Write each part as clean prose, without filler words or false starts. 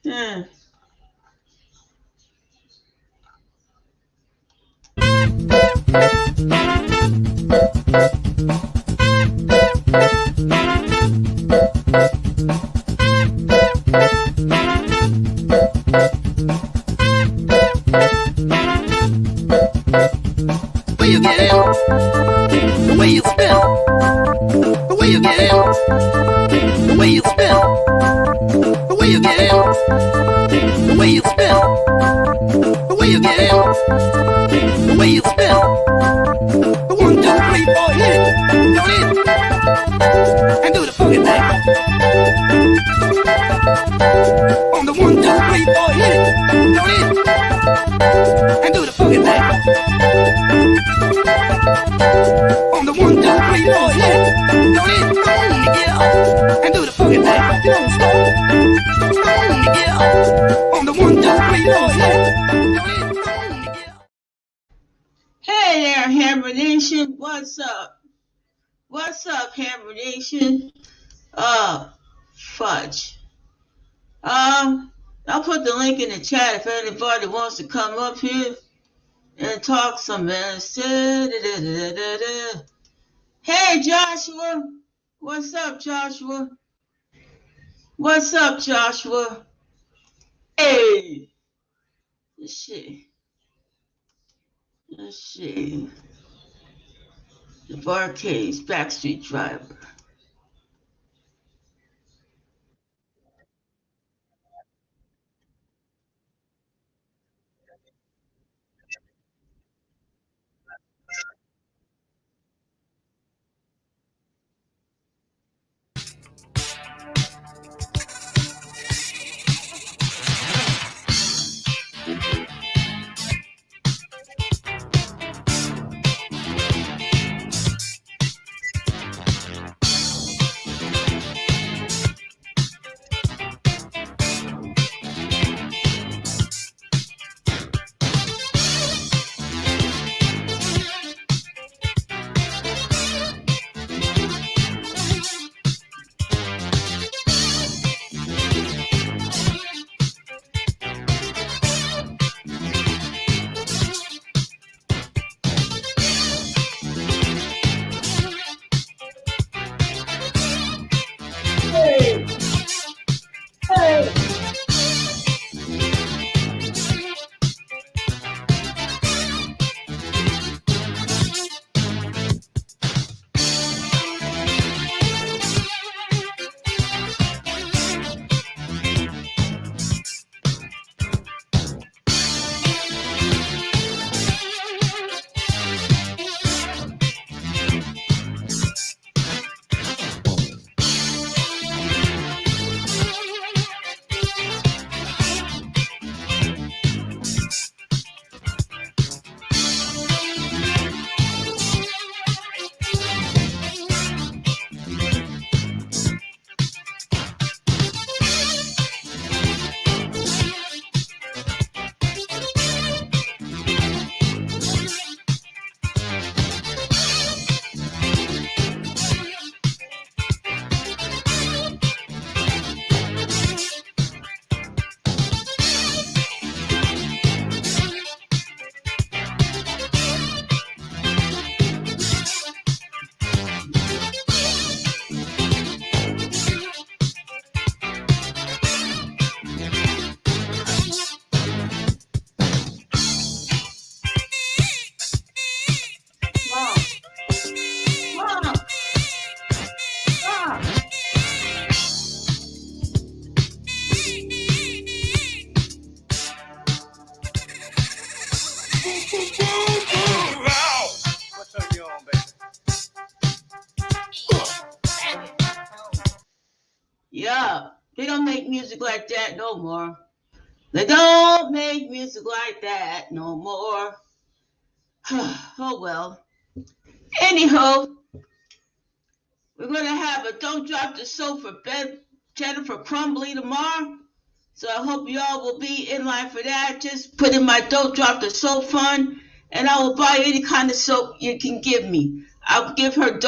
Yeah. Where you get in, the way you spin, the way you get in, the way you spin, the way you get in, the way you spin, the way you get in, the way you spin. The 1, 2, 3, 4, hit it, don't it, and do the funky thing. On the 1, 2, 3, 4, hit it, don't it, and do the funky thing. On the 1, 2, 3, 4, hit it, don't it, yeah, and do the funky thing. You don't stop, yeah. On the 1, 2, 3, 4, hit it, don't it, yeah. Hey there, Hammer Nation. What's up? What's up, Hammer Nation? Fudge. I'll put the link in the chat if anybody wants to come up here and talk some mess. Hey, Joshua. What's up, Joshua? What's up, Joshua? Hey. Let's see. The Barcades Backstreet Driver. Yeah, they don't make music like that no more. They don't make music like that no more. Oh well. Anyhow, we're gonna have a Don't Drop the Soap for Jennifer Crumbly tomorrow. So I hope y'all will be in line for that. Just put in my Don't Drop the Soap fund, and I will buy any kind of soap you can give me. I'll give her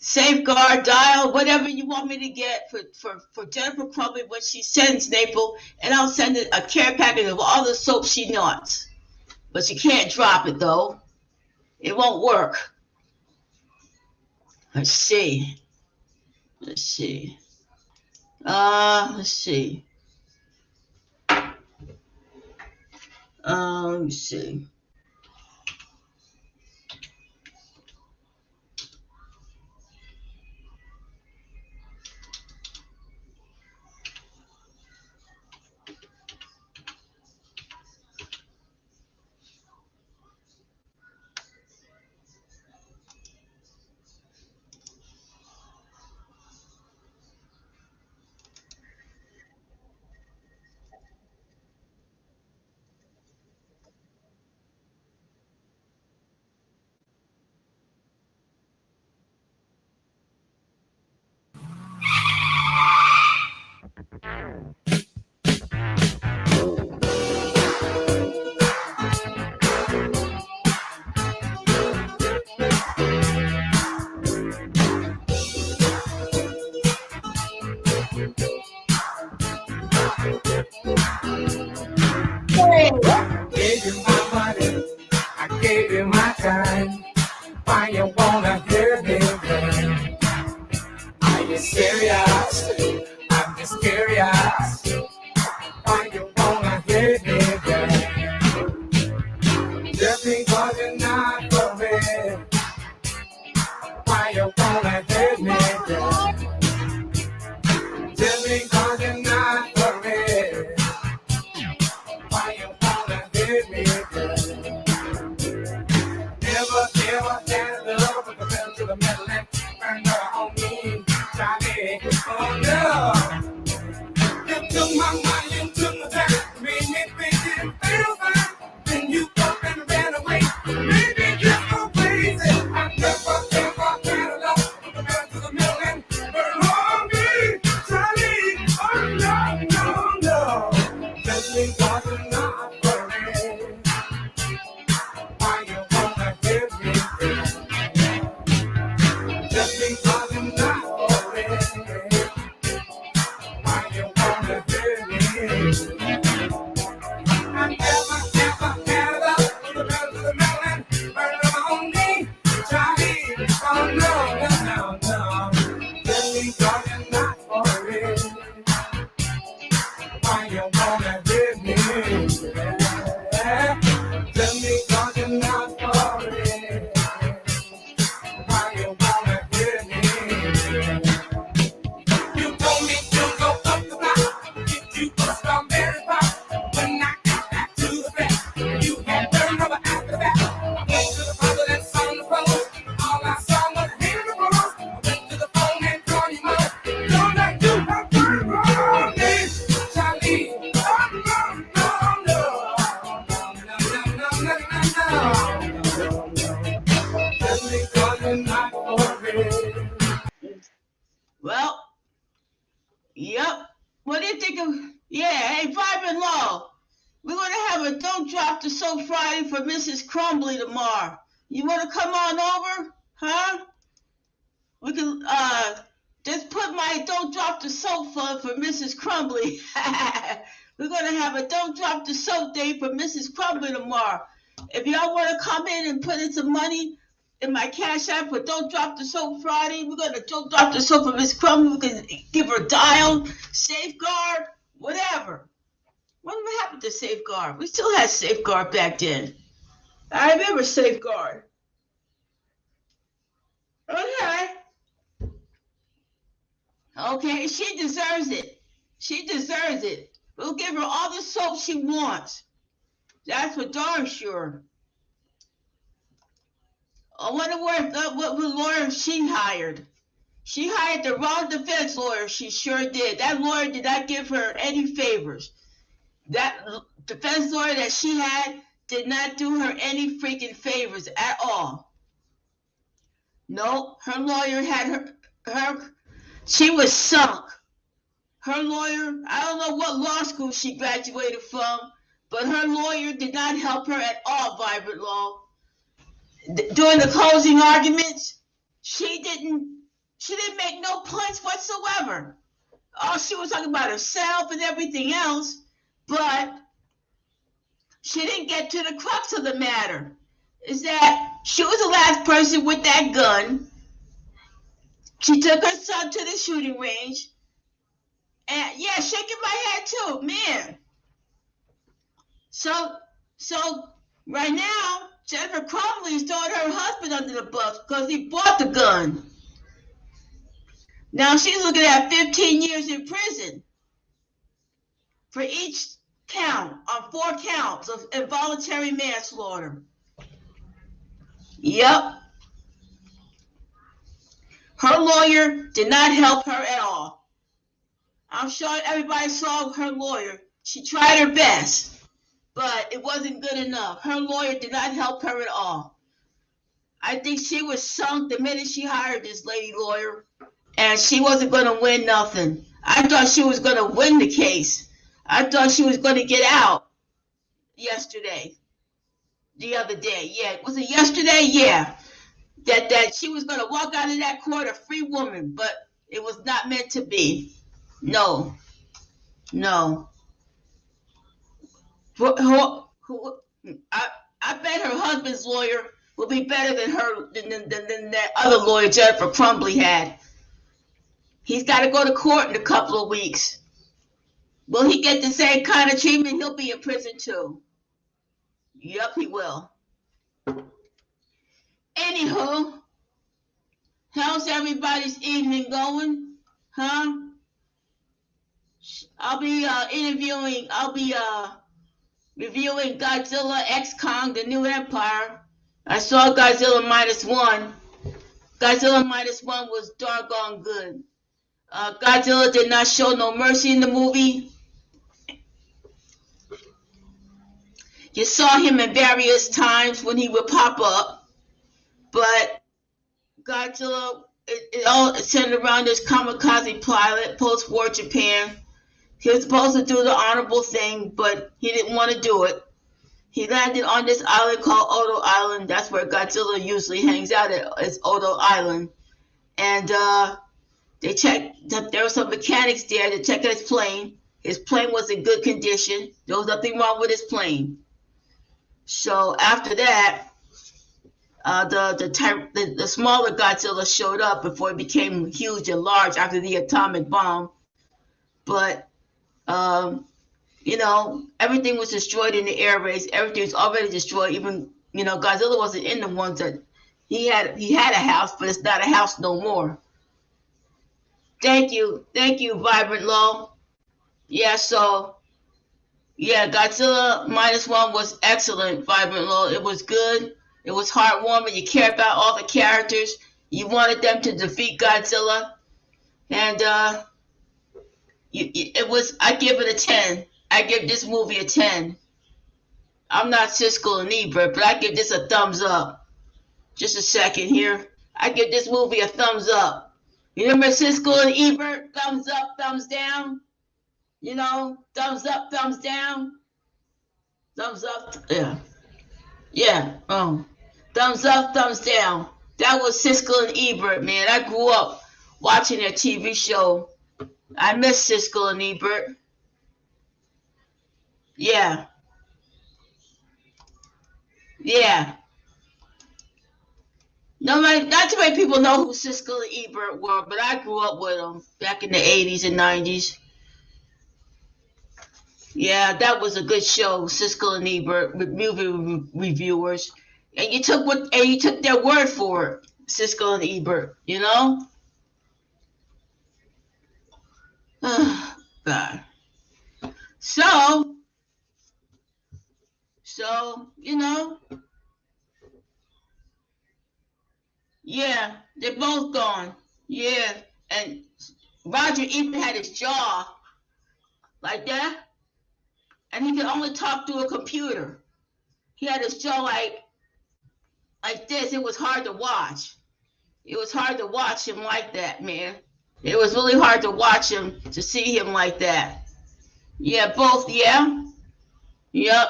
Safeguard, dial, whatever you want me to get for Jennifer Crumbly when she sends Naples, and I'll send a care package of all the soap she wants. But she can't drop it, though. It won't work. Let's see. Let's see. Let me see. Gave you my money, I gave you my time. Why you wanna hurt me, girl? Are you serious? I'm just curious. Why you wanna hurt me, girl? Just because you're not for me. Why you wanna hurt me, girl? Just because you're not for me. Why you wanna hurt me, girl? Never had love with the pedal to the metal and turned her on me, Johnny. Oh no, you took my money, you took my time, made me think it feel fine. Then you up and ran away, made me get so crazy. I never had love with the pedal to the metal and turned on me, Johnny. Oh no. Just because you're not for me. Why you wanna hit me, girl? Just because you're not for me. Why you wanna hit me? I never had love with the pedal to the metal and burn them on me, Charlie. Oh no. Just because you're not for me. Why you wanna hit me? Just because you're not for me. Why you wanna hit me? You told me to go up the block, get you a strawberry pop. When I got back to the back, you had turned over after that. I went to the brother that's on the phone. All I saw was him the rose. I went to the phone and called him up. Don't like you have turned on me, Charlie. Well, yep. What do you think of? Yeah, hey, Vibrant Law. We're going to have a Don't Drop the Soap Friday for Mrs. Crumbly tomorrow. You want to come on over? Huh? We can just put my Don't Drop the Soap fund for Mrs. Crumbly. We're going to have a Don't Drop the Soap day for Mrs. Crumbly tomorrow. If y'all want to come in and put in some money in my Cash App for Don't Drop the Soap Friday, we're going to Don't Drop the Soap for Miss Crumbly. We can give her dial, safeguard, whatever. What happened to safeguard? We still had safeguard back then. I remember safeguard. Okay, she deserves it. She deserves it. We'll give her all the soap she wants. That's for darn sure. I wonder what lawyer she hired. She hired the wrong defense lawyer. She sure did. That lawyer did not give her any favors. That defense lawyer that she had did not do her any freaking favors at all. No, her lawyer had her she was sunk. Her lawyer, I don't know what law school she graduated from, but her lawyer did not help her at all, Vibrant Law. During the closing arguments, she didn't She didn't make no points whatsoever. Oh, she was talking about herself and everything else, but she didn't get to the crux of the matter. Is that she was the last person with that gun. She took her son to the shooting range. And yeah, shaking my head too, man. So right now, Jennifer Crumbley is throwing her husband under the bus because he bought the gun. Now she's looking at 15 years in prison for each count on 4 counts of involuntary manslaughter. Yep. Her lawyer did not help her at all. I'm sure everybody saw her lawyer. She tried her best, but it wasn't good enough. Her lawyer did not help her at all. I think she was sunk the minute she hired this lady lawyer, and she wasn't going to win nothing. I thought she was going to win the case. I thought she was going to get out the other day. Yeah, was it yesterday? Yeah. That she was going to walk out of that court a free woman, but it was not meant to be. No. I bet her husband's lawyer will be better than that other lawyer Jennifer Crumbley had. He's got to go to court in a couple of weeks. Will he get the same kind of treatment? He'll be in prison too. Yep, he will. Anywho, how's everybody's evening going? Huh? I'll be reviewing Godzilla X Kong, The New Empire. I saw Godzilla -1. Godzilla -1 was doggone good. Godzilla did not show no mercy in the movie. You saw him in various times when he would pop up, but Godzilla, it all centered around this kamikaze pilot, post-war Japan. He was supposed to do the honorable thing, but he didn't want to do it. He landed on this island called Odo Island. That's where Godzilla usually hangs out at, is Odo Island. And they checked that there were some mechanics there to check his plane. His plane was in good condition. There was nothing wrong with his plane. So after that, the smaller Godzilla showed up before it became huge and large after the atomic bomb. But everything was destroyed in the air raids. Everything was already destroyed. Even Godzilla wasn't in the ones that he had a house, but it's not a house no more. Thank you, Vibrant Low. Yeah, so Godzilla -1 was excellent, Vibrant Low. It was good. It was heartwarming. You cared about all the characters. You wanted them to defeat Godzilla, and it was. I give it a 10. I give this movie a 10. I'm not Siskel and Ebert, but I give this a thumbs up. Just a second here. I give this movie a thumbs up. You remember Siskel and Ebert? Thumbs up, thumbs down. Thumbs up, thumbs down. Thumbs up, yeah. Yeah, thumbs up, thumbs down. That was Siskel and Ebert, man. I grew up watching their TV show. I miss Siskel and Ebert. Yeah. Not too many people know who Siskel and Ebert were, but I grew up with them back in the 80s and 90s. Yeah, that was a good show, Siskel and Ebert, with movie reviewers, and you took their word for it, Siskel and Ebert. Oh, God. So yeah, they're both gone. Yeah, and Roger Ebert had his jaw like that. And he could only talk through a computer. He had his jaw like this. It was hard to watch. It was hard to watch him like that, man. It was really hard to watch him, to see him like that. Yeah, both, yeah. Yep.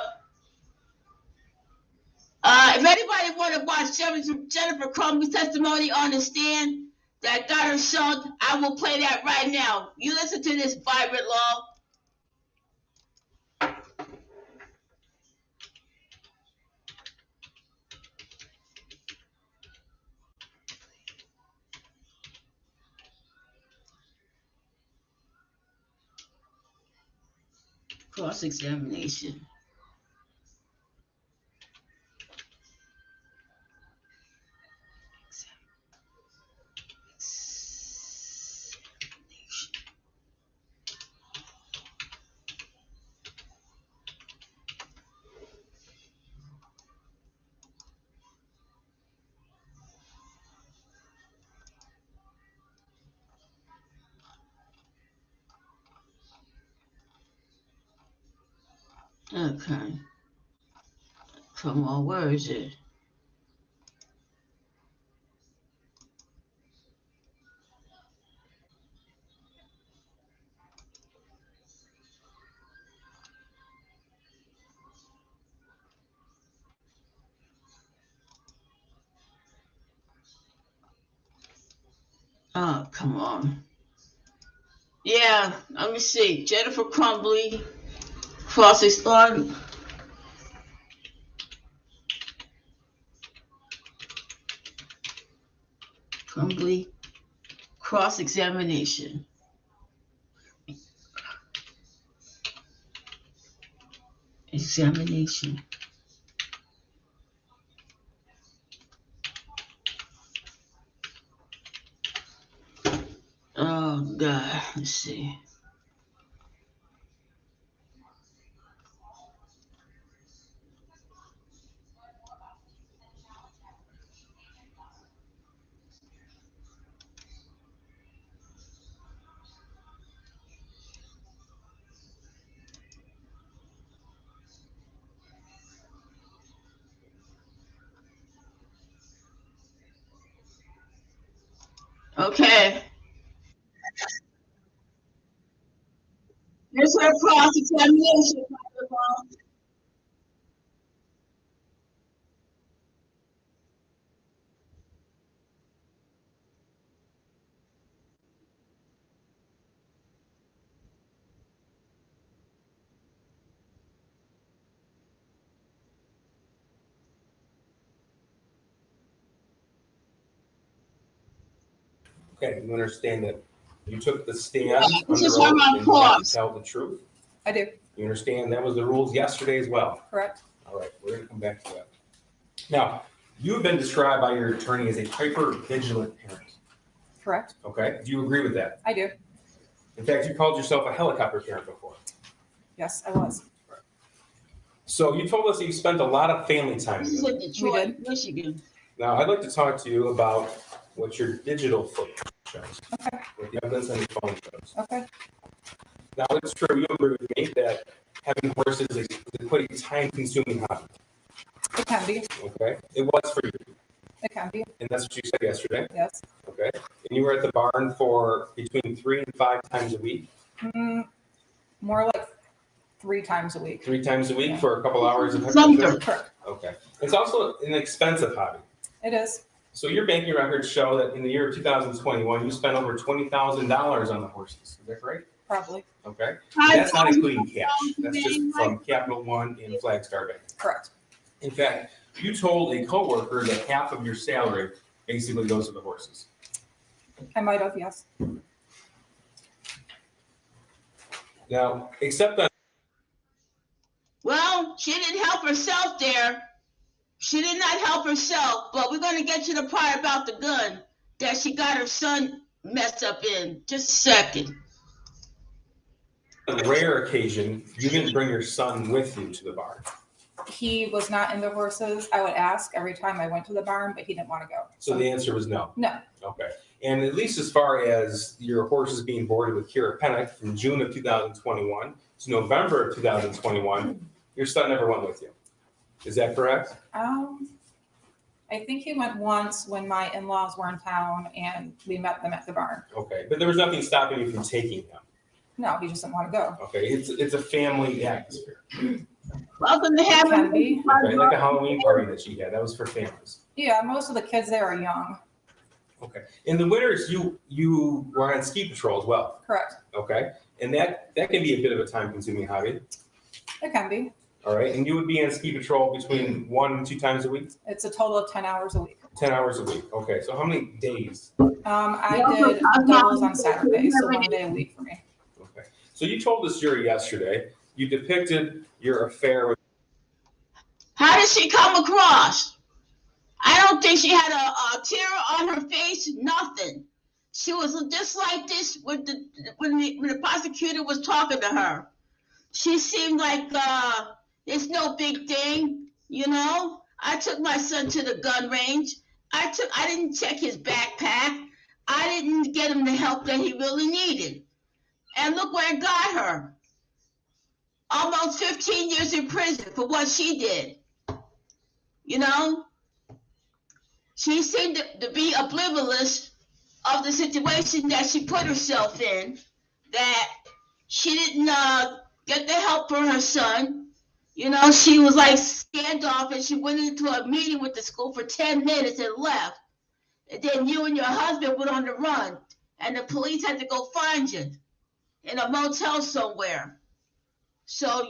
If anybody want to watch Jennifer Crumbley's testimony on the stand, that got her son. I will play that right now. You listen to this vibrant law. Cross-examination. Okay. Come on, where is it? Oh, come on. Yeah, let me see. Jennifer Crumbly, cross-examination. Crumbly, cross-examination. Examination. Oh, God. Let's see. Okay. Here's her cross-examination. Okay, you understand that you took the stand This under is oath where my and you have pause. to tell the truth. I do, You understand that was the rules yesterday as well. correct? All right, we're gonna come back to that. Now, you have been described by your attorney as a hyper vigilant parent, Correct, okay? Do you agree with that? I do. In fact, you called yourself a helicopter parent before. Yes, I was. So you told us that you spent a lot of family time This is together. in Detroit, Michigan. Now, I'd like to talk to you about what your digital footprint shows, Okay. what the evidence on your phone shows. Okay, Now, it's true, you agree with me that having horses is quite a time-consuming hobby, it can be, okay? It was for you, it can be, and that's what you said yesterday, yes. okay? And you were at the barn for between 3 and 5 times a week, More like 3 times a week. 3 times a week for a couple hours of Sumter. exercise? Correct, Okay. It's also an expensive hobby. it is, So your banking records show that in the year of 2021, you spent over $20,000 on the horses. Is that correct? probably, Okay. And that's not including cash. That's just from Capital One and Flagstar Bank. correct. In fact, you told a coworker that half of your salary basically goes to the horses. I might have, yes. Now, except that Well, she didn't help herself there. She did not help herself, but we're going to get to the part about the gun that she got her son messed up in. Just a second. on a rare occasion, you didn't bring your son with you to the barn. He was not into horses. I would ask every time I went to the barn, but he didn't want to go. So the answer was no. No, Okay. And at least as far as your horses being boarded with Kira Pennock from June of 2021 to November of 2021, your son never went with you. Is that correct? I think he went once when my in-laws were in town and we met them at the barn. Okay. But there was nothing stopping you from taking him. No, he just didn't want to go. Okay. It's a family atmosphere. Welcome to Can having be. Okay. Like a Halloween party that she had. That was for families. Yeah, most of the kids there are young. Okay. In the winters, you were on ski patrol as well. Correct. Okay. And that can be a bit of a time-consuming hobby. It can be. All right. And you would be on ski patrol between 1 and 2 times a week? It's a total of 10 hours a week. 10 hours a week. Okay. So how many days? I did doubles on Saturday, so 1 day a week for me. Okay. So you told this jury yesterday, you depicted your affair with. How did she come across? I don't think she had a tear on her face, nothing. She was just like this when the prosecutor was talking to her. She seemed like it's no big thing, you know. I took my son to the gun range. I didn't check his backpack. I didn't get him the help that he really needed. And look where it got her. Almost 15 years in prison for what she did. You know? She seemed to be oblivious of the situation that she put herself in, that she didn't get the help for her son. You know, she was like standoffish. She went into a meeting with the school for 10 minutes and left. And then you and your husband went on the run, and the police had to go find you in a motel somewhere. So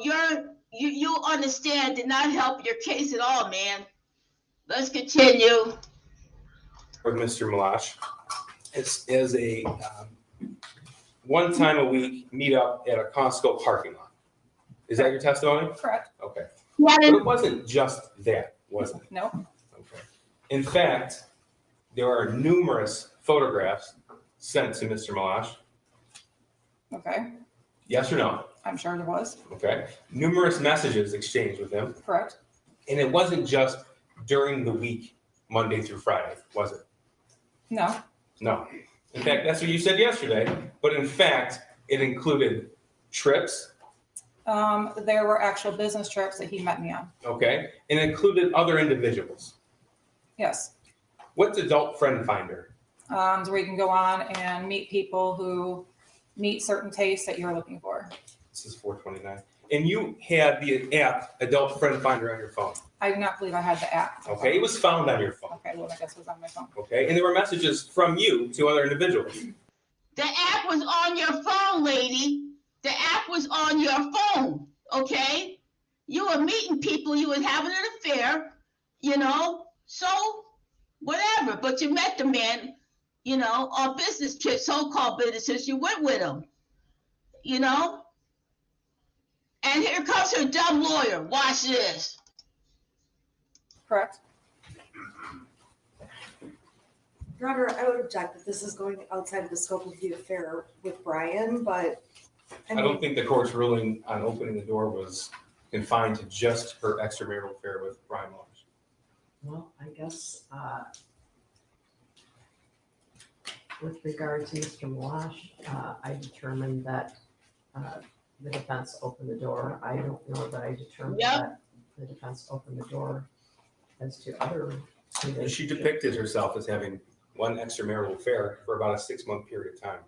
you understand did not help your case at all, man. Let's continue. With Mr. Malash, it's as a 1 time a week meetup at a Costco parking lot. Is that your testimony? Correct. Okay. Yeah, But it wasn't just that, was it? No. Okay. In fact, there are numerous photographs sent to Mr. Malash. Okay. Yes or no? I'm sure there was. Okay. Numerous messages exchanged with him. Correct. And it wasn't just during the week, Monday through Friday, was it? No. No. In fact, that's what you said yesterday. But in fact, it included trips, There were actual business trips that he met me on. okay? And it included other individuals. Yes. What's Adult Friend Finder? So where you can go on and meet people who meet certain tastes that you're looking for. This is 429. And you had the app, Adult Friend Finder, on your phone. I do not believe I had the app. Okay, it was found on your phone. Okay, well, I guess it was on my phone. Okay, and there were messages from you to other individuals. The app was on your phone, lady. The app was on your phone, okay? You were meeting people, you were having an affair, you know, so whatever. But you met the man, you know, on business trips, so-called business trips, you went with him, you know? And here comes her dumb lawyer. Watch this. Correct. Your Honor, I would object that this is going outside of the scope of the affair with Brian, but I don't think the court's ruling on opening the door was confined to just her extramarital affair with Brian Walsh. Well, I guess, with regard to Mr. Malash, I determined that, the defense opened the door. I don't know that I determined Yep. that the defense opened the door as to other. And she depicted herself as having one extramarital affair for about a 6-month period of time,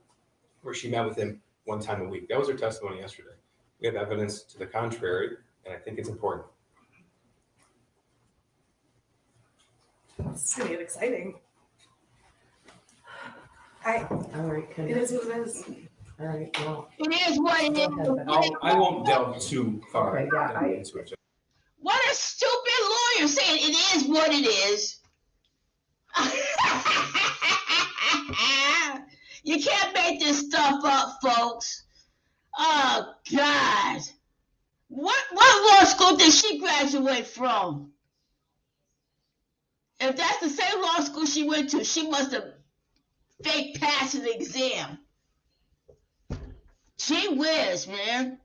where she met with him 1 time a week. That was her testimony yesterday. We have evidence to the contrary, and I think it's important. it's gonna get exciting. All right, It is what it is. all right, well, It is what it go ahead, but is. I won't delve too far Okay, yeah, into it. What a stupid lawyer saying it is what it is. You can't make this stuff up, folks. Oh, God. What law school did she graduate from? If that's the same law school she went to, she must have fake passed an exam. Gee whiz, man.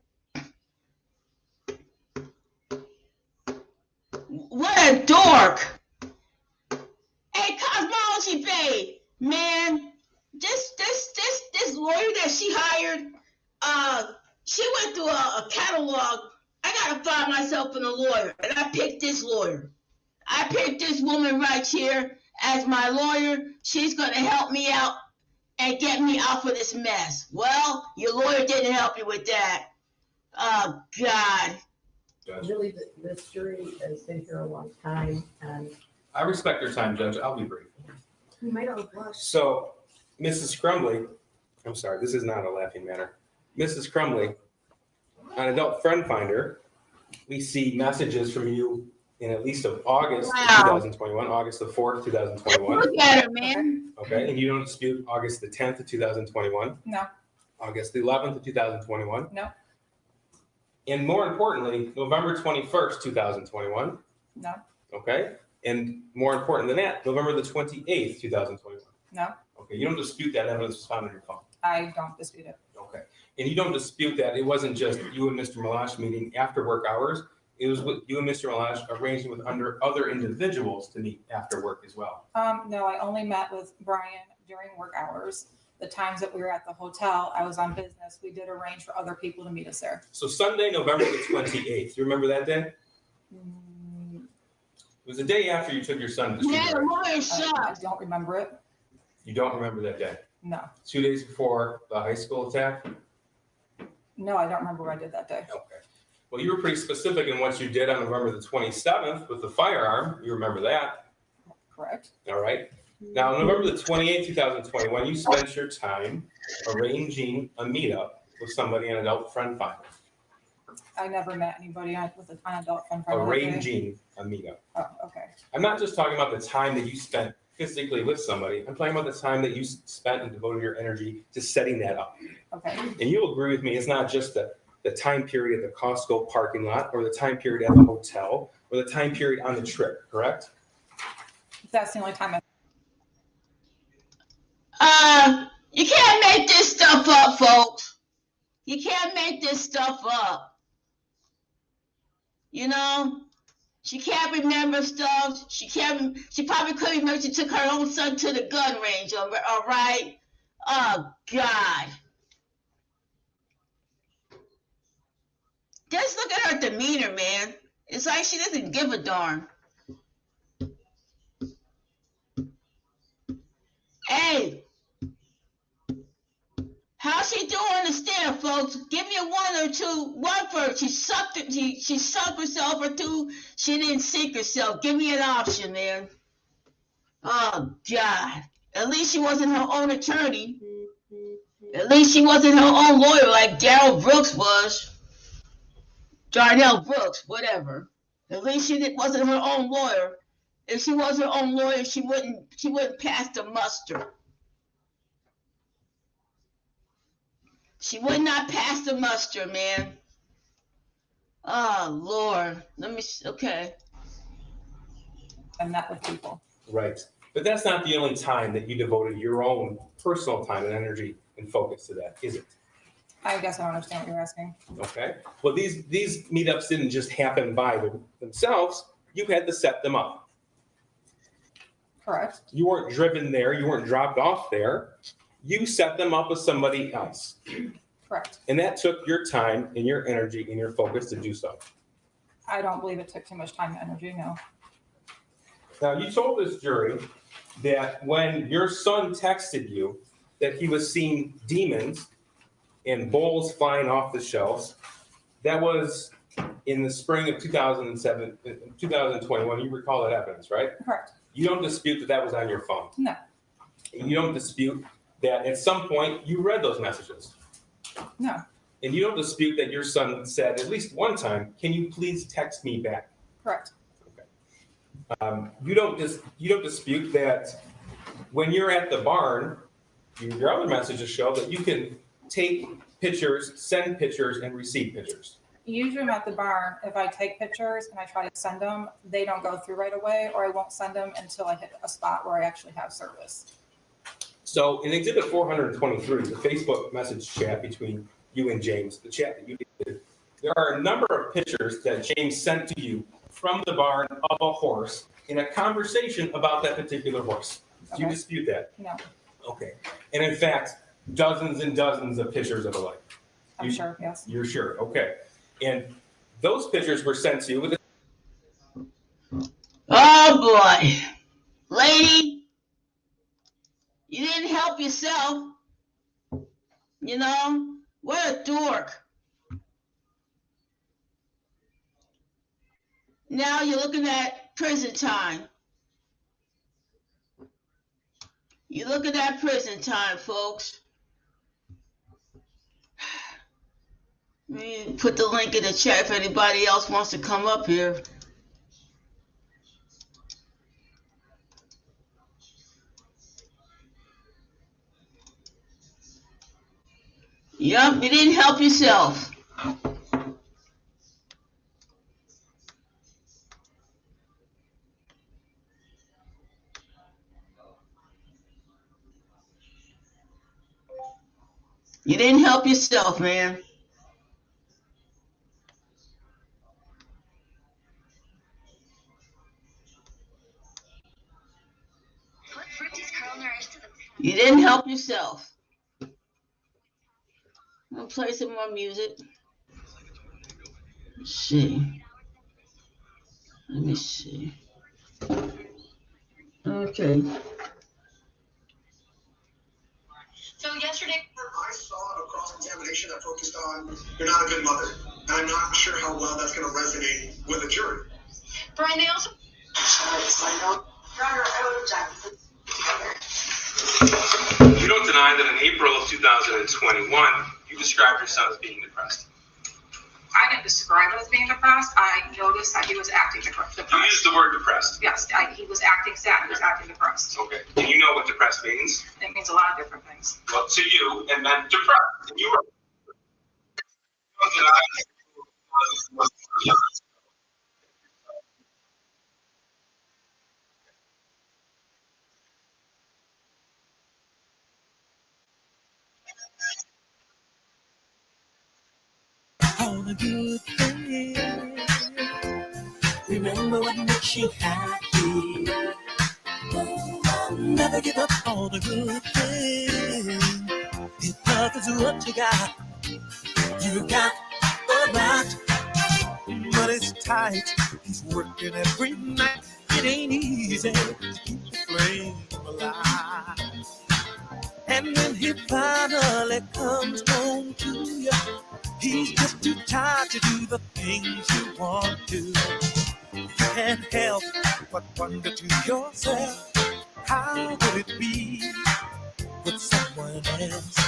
What a dork. Hey, Cosmology Bay, man, this lawyer that she hired, she went through a catalog. I gotta find myself in a lawyer, and I picked this lawyer. I picked this woman right here as my lawyer. She's gonna help me out and get me out of this mess. Well, your lawyer didn't help you with that. Oh, God. Judge. really, this jury has been here a long time, and I respect your time, Judge. I'll be brief. We might all blush. So, Mrs. Crumley, I'm sorry, this is not a laughing matter. Mrs. Crumley, on Adult Friend Finder, we see messages from you in at least of August of Wow. 2021, August the 4th, 2021. Look at her, man. Okay, and you don't dispute August the 10th of 2021, No, August the 11th of 2021. No. And more importantly, November 21st, 2021. no, Okay, and more important than that, November the 28th, 2021. no, Okay, you don't dispute that evidence was found on your phone. I don't dispute it. Okay, and you don't dispute that it wasn't just you and Mr. Malash meeting after work hours. It was with you and Mr. Malash arranging with other individuals to meet after work as well. No, I only met with Brian during work hours. The times that we were at the hotel, I was on business. We did arrange for other people to meet us there. So Sunday, November the 28th, you remember that day? Mm, It was the day after you took your son to Yeah, the school. lawyer I shot. don't remember it. You don't remember that day? No, 2 days before the high school attack? no, I don't remember what I did that day. Okay. Well, you were pretty specific in what you did on November the 27th with the firearm. You remember that, Correct? all right? Now, on November the 28th, 2021, you spent your time arranging a meetup with somebody on Adult Friend Finder. I never met anybody with an adult friend. that day. Arranging a meetup. Oh, okay. I'm not just talking about the time that you spent physically with somebody. I'm talking about the time that you spent and devoted your energy to setting that up. Okay. And you'll agree with me, it's not just the time period at the Costco parking lot or the time period at the hotel or the time period on the trip, correct? That's the only time I. You can't make this stuff up, folks. You can't make this stuff up. You know, she can't remember stuff. She probably couldn't remember she took her own son to the gun range, all right? Oh, God. Just look at her demeanor, man. It's like she doesn't give a darn. Hey, how's she doing on the stand, folks? Give me a one first. She sunk herself, or two, she didn't sink herself. Give me an option, man. Oh, God. At least she wasn't her own attorney. At least she wasn't her own lawyer like Darrell Brooks was. Darnell Brooks, whatever. At least wasn't her own lawyer. If she was her own lawyer, she wouldn't pass the muster. She would not pass the muster, man. Oh, Lord. Okay. I met with people. Right. But that's not the only time that you devoted your own personal time and energy and focus to that, is it? I guess I don't understand what you're asking. Okay. Well, these meetups didn't just happen by themselves. You had to set them up. Correct. You weren't driven there. You weren't dropped off there. You set them up with somebody else. Correct. And that took your time and your energy and your focus to do so. I don't believe it took too much time and energy. No. Now, you told this jury that when your son texted you that he was seeing demons and bowls flying off the shelves, that was in the spring of 2021. You recall that evidence, right? Correct. You don't dispute that was on your phone. No. You don't dispute that at some point you read those messages. No. And you don't dispute that your son said at least one time, "Can you please text me back?" Correct. You don't dispute that when you're at the barn, your other messages show that you can take pictures, send pictures, and receive pictures. Usually I'm at the barn. If I take pictures and I try to send them, they don't go through right away, or I won't send them until I hit a spot where I actually have service. So in Exhibit 423, the Facebook message chat between you and James, the chat that you did, there are a number of pictures that James sent to you from the barn of a horse in a conversation about that particular horse. Do you Okay. dispute that? No, Okay. And in fact, dozens and dozens of pictures of alike. I'm sure. Yes. You're sure? Okay. And those pictures were sent to you with Oh, boy. Lady, you didn't help yourself. You know? What a dork. Now you're looking at prison time. You look at that prison time, folks. Let me put the link in the chat if anybody else wants to come up here. Yup, you didn't help yourself. You didn't help yourself, man. You didn't help yourself. I'll play some more music. Let's see. Let me see. Okay. So yesterday, I saw a cross-examination that focused on you're not a good mother. And I'm not sure how well that's going to resonate with a jury. Brian, they also. Your Honor, I would object. You don't deny that in April of 2021, you described your son as being depressed. I didn't describe him as being depressed. I noticed that he was acting depressed. You used the word depressed. Yes, he was acting sad. He was acting depressed. Okay. Do you know what depressed means? It means a lot of different things. Well, to you, it meant depressed. And you were. You don't deny that you were depressed. On a good day. Remember what makes you happy. Never give up on a good thing. If love is what you got, you got a lot. Money's tight, he's working every night. It ain't easy to keep the flame alive. And when he finally comes home to you, he's just too tired to do the things you want to. You can't help but wonder to yourself, how would it be with someone else?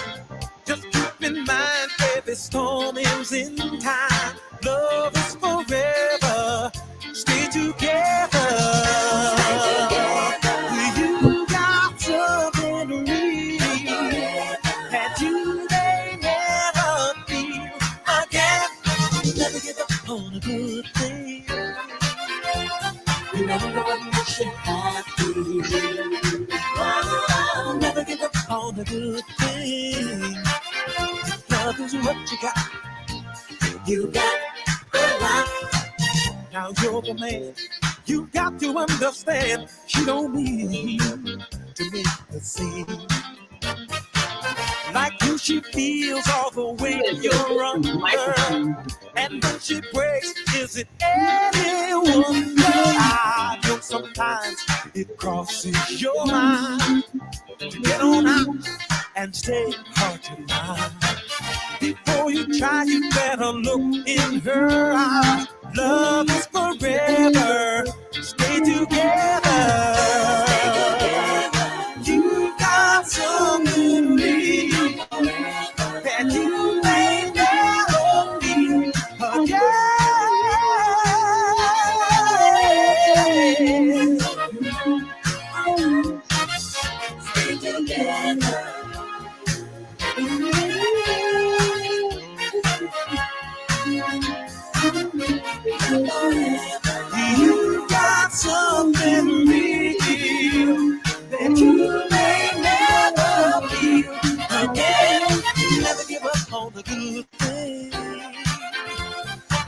Just keep in mind, every storm ends in time. Love is forever. Stay together. You got something real that you may never feel again. Never give up on a good thing. Remember what makes you happy. Never give up on a good thing. Love is what you got. You got a lot. Now you're the man. You got to understand. She don't mean to make a scene. Like you, she feels all the way you're under. And when she breaks, is it any wonder? I know sometimes it crosses your mind to get on out and stay hard to find. Before you try, you better look in her eyes. Love is forever. Stay together. You got something real that you may never feel again. Stay together. You got something real that you may never feel again. Never give up on the good thing.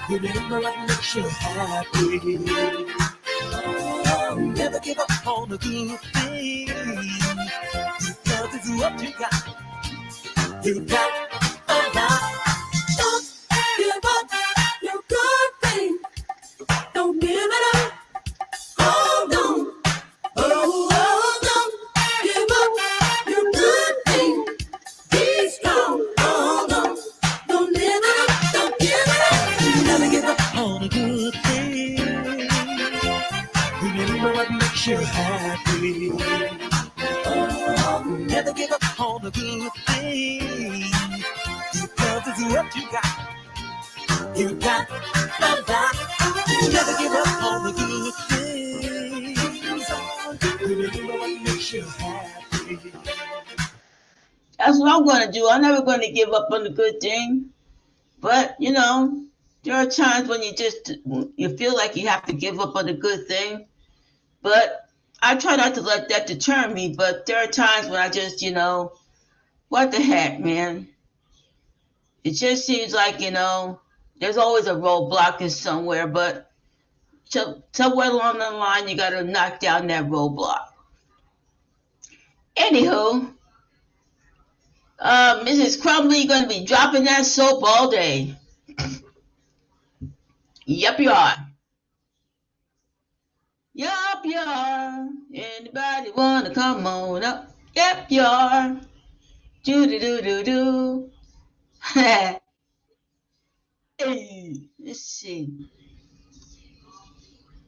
Remember what makes you happy. Never give up on the good thing. Love is what you got. You got a lot. Don't give up your good thing. Don't give it up. Hold on. Oh, don't give up your good thing. Be strong. Hold on. Don't give it up. Don't give it up. Never give up on a good thing. Remember what makes you happy. what you got. You got the rock. Never give up on the good things. Remember what makes you happy. That's what I'm going to do. I'm never going to give up on the good thing. But, you know, there are times when you feel like you have to give up on the good thing. But I try not to let that deter me. But there are times when I just, you know, what the heck, man? It just seems like, you know, there's always a roadblock in somewhere. But somewhere along the line, you got to knock down that roadblock. Anywho, Mrs. Crumbly, you're going to be dropping that soap all day. Yep, you are. Yup, you are. Anybody want to come on up? Yep, you are. Do-do-do-do-do. Hey, let's see.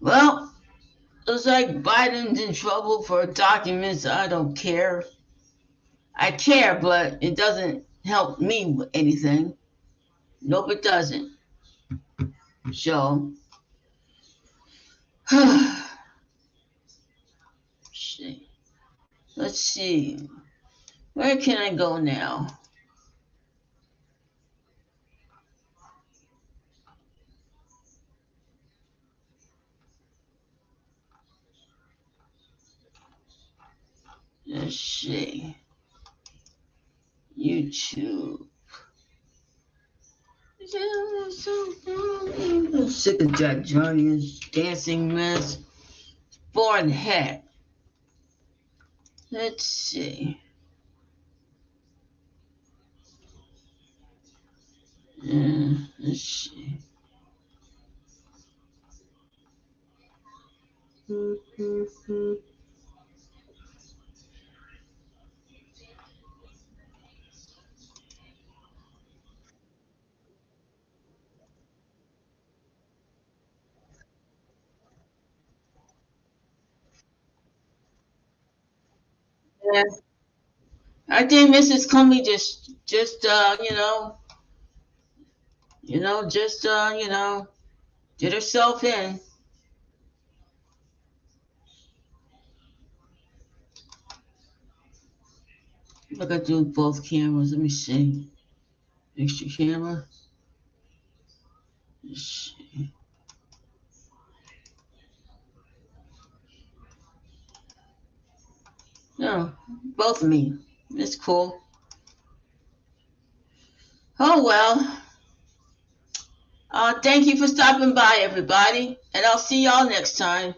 Well, looks like Biden's in trouble for documents. I don't care. I care, but it doesn't help me with anything. Nope, it doesn't. So, let's see. Where can I go now? Let's see. YouTube. I'm sick of Jack Johnny's dancing mess. Boring heck. Let's see. Let's see. Yeah. I think Mrs. Comey just did herself in. I gotta do both cameras. Let me see. Extra camera. Let's see. No, both of me. It's cool. Oh well. Thank you for stopping by, everybody, and I'll see y'all next time.